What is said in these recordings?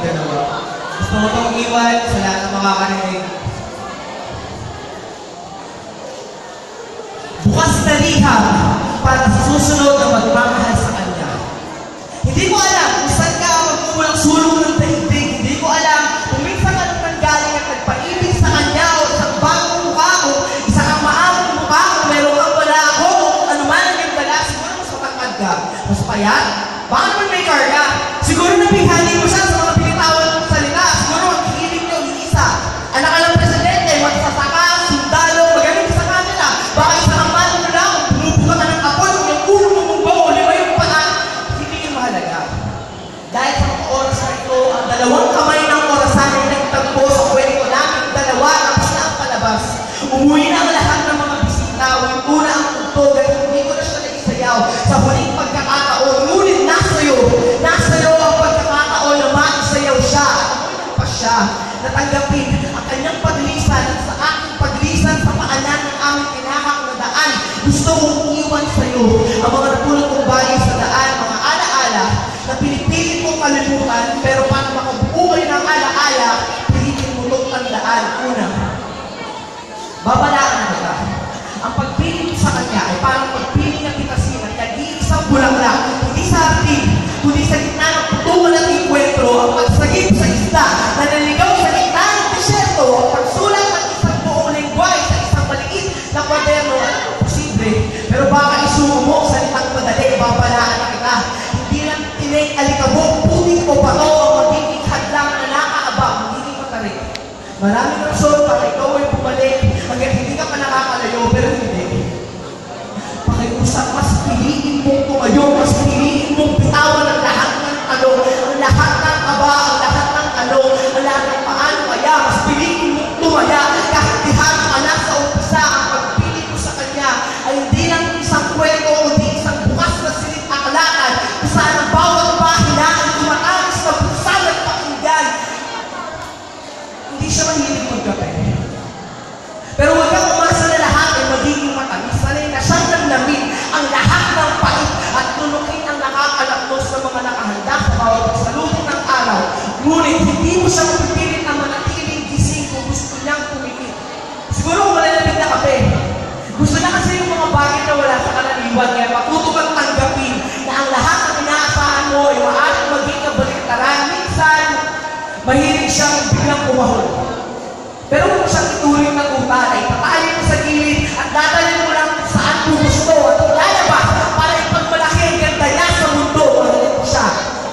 dalawa. Gusto ko itong iwan sa lahat ng makakarinig. Bukas na liham para sa susunod na magmamahal sa Kanya. Hindi ko alam kung saan ka magmumulang sulong ng daigdig. Hindi ko alam kung minsan ka nanggaling at nagpaibig sa Kanya o isang bagong mukha ko, isang ang maamong mukha ko, meron kang wala ako, kung ano man ang yung dala, siguro mas matangkad ka, mas payat, baka naman may karga. Siguro nabihali mo siya sa mga pinitawan ng salita. Siguro ang hihiling niyo isa. Anak ka ng presidente, magsasaka, sundalo, magaling sa kanila. Baka isa kang malo mo lang, bumubuka ka ng apoy, kung yung ulo mo mong bawo, lima yung paa. Hindi yung mahalaga. Dahil sa mga oras na ito, ang dalawang kamay ng orasan ay nagtagpo sa kwento namin dalawa, tapos na ang palabas. Umuwi na ang lahat ng mga bisita, una ang tugtog at hindi ko na siya naisayaw sa huling pagkakataon. Ngunit nasayo ang pagkakataon na maisayaw siya at ako'y nagpa siya natanggapin ang kanyang paglisan at sa aking paglisan sa paanan ng aming pinahak na daan. Gusto kong iwan sa iyo ang mga napulot kong bagay sa daan, mga alaala na pinipilit kong kalimutan, pero para makabuo kayo ng alaala, pilitin mo itong tandaan. Una, babalaan mo ka. Ang pagpili mo sa kanya ay parang pagpili ng pitasin at nag-iisang bulaklak, hindi sa atin, kundi sa gitna ng putungan at enkwentro, ang pagsagip sa isda na naligaw sa gitna ng disyerto, ang pagsulat ng isang buong lingway sa isang maliit na kwaderno at posible. Pero baka isumo mo sa litang madali, babalaan na kita. Hindi lang tinig, alikabok, putik o bato ang magiging hadlang na nakaabang, magiging matarik. Maraming rason para ikaw ay bumalik hanggang hindi ka pa nakakalayo, pero hindi. Pakiusap, mas piliin mong tumayo, mas piliin mong bitawan ang lahat ng tanong, ang lahat ng kaba, ang lahat ng tanong, ang lahat ng paano kaya, mas piliin mong tumaya, kahit dihan ka na sa umpisa. Ang pagpili mo sa Kanya ay hindi lang isang kwento, kundi isang bukas na silid akalatan, kung saan ang bawat pahina ay tumatalis na buksan at pakinggan. Hindi siya mahilig magkape. Pero huwag kang umasa na lahat ay magiging matamis. Sanay na siyang naglamig ang lahat ng pait at tunukin ang nakakalaknos ng mga nakahanda sa bawat pagsalubong ng araw. Ngunit hindi mo siya mapipilit na manatiling gising kung gusto niyang pumikit. Siguro kung malalamig na kape. Gusto niya kasi yung mga bagay na wala sa kalaliwan, kaya matuto kang tanggapin na ang lahat ng inaasahan mo ay maaaring maging kabaliktaran. Minsan, mahilig siyang biglang umahol. Pero kung siyang ituring na tutalay, patalin mo sa gilid at dadalhin mo lang saan mo gusto at lalabas para ipagmalaki ang ganda niya sa mundo. Mahalin mo siya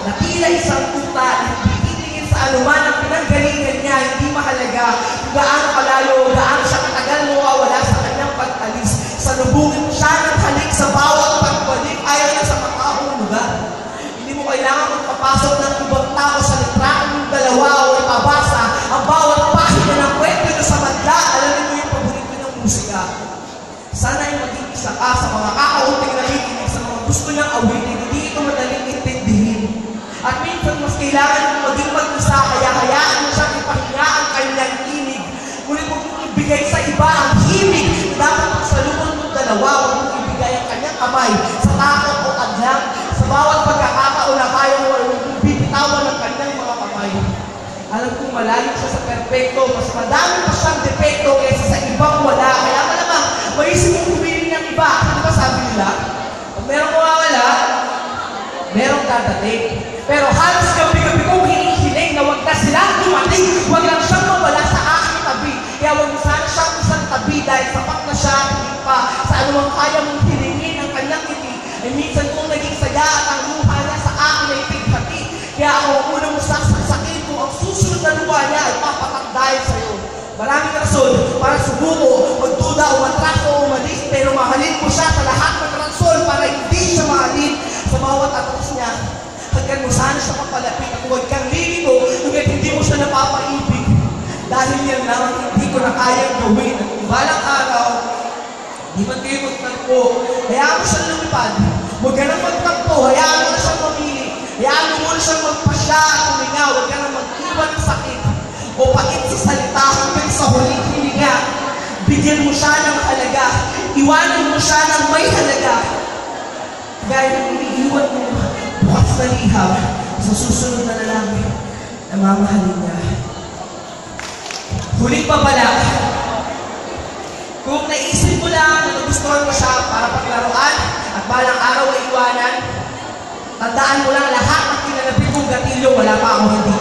na tila isang tuta na titingin sa anuman ang pinanggalingan niya, hindi mahalaga kung gaano kalayo, gaano siya katagal mo wala sa kanyang pag-alis. Salubungin mo siya ng halik sa bawat pagbalik, ayaw niya sa makaong lugar. Hindi mo kailangan magpapasok ng ibang tao sa litrato ng dalawa o ipabasa ang bawat pahina ng kwento na sa madla. Alamin mo yung paborito ng musika. Sana ay maging isa ka sa mga kakaunting nakikinig sa mga gusto niyang awitin. Hindi ito madaling intindihin. At minsan mas kailangan mo maging mag-isa, kaya hayaan mo siyang ipahinga ang kanyang inig. Ngunit huwag mong ibigay sa iba ang himig. Dapat ang salubon mong dalawa, huwag mong ibigay ang kanyang kamay sa takot o adlang. Sa bawat pagkakataon na kaya mo ay bibitawan ng kanyang mga kamay. Alam kong malayo siya sa perfecto, mas madami pa siyang depekto kaysa sa ibang wala. Kaya malamang, maisip mong pumili ng iba. Ano ba sabi nila? Pag merong mawawala, merong dadating. Pero halos gabi-gabi kong hinihiling na huwag na silang dumating. Huwag lang siyang mawala sa aking tabi. Kaya huwag mo sana siyang isang tabi dahil sapat na siya, hindi pa sa anumang kaya mong hilingin ang kanyang ngiti. Ay minsan kong naging saya at ang luha niya sa akin ay pighati. Kaya ako ang unang masasaksakin kung ang susunod na luha niya ay papatak dahil sa iyo. Maraming rason para subuko, magduda, umatras o umalis, pero mahalin mo siya sa lahat ng rason para hindi siya mahalin sa bawat atras niya. Hanggang mo sana siya mapalapit at huwag kang lilito hanggang hindi mo siya napapaibig. Dahil yan lang ang hindi ko na kayang gawin. At kung balang araw, di man kayo magtagpo, hayaan mo siyang lumipad. Huwag ka nang magtagpo, hayaan mo na siyang mamili. Hayaan mo muna siyang magpasya at umingaw. Huwag ka nang mag-iwan ng sakit o pait sa salita hanggang sa huling hininga. Bigyan mo siya ng halaga. Iwanan mo siya ng may halaga. Gaya ng iniiwan mo bukas na liham sa susunod na lalaki. na mamahalin niya. Huling pa pala, kung naisip mo lang na nagustuhan mo siya para paglaruan at balang araw ay iwanan, tandaan mo lang lahat ng kinalapit kong gatilyo, wala pa ako hindi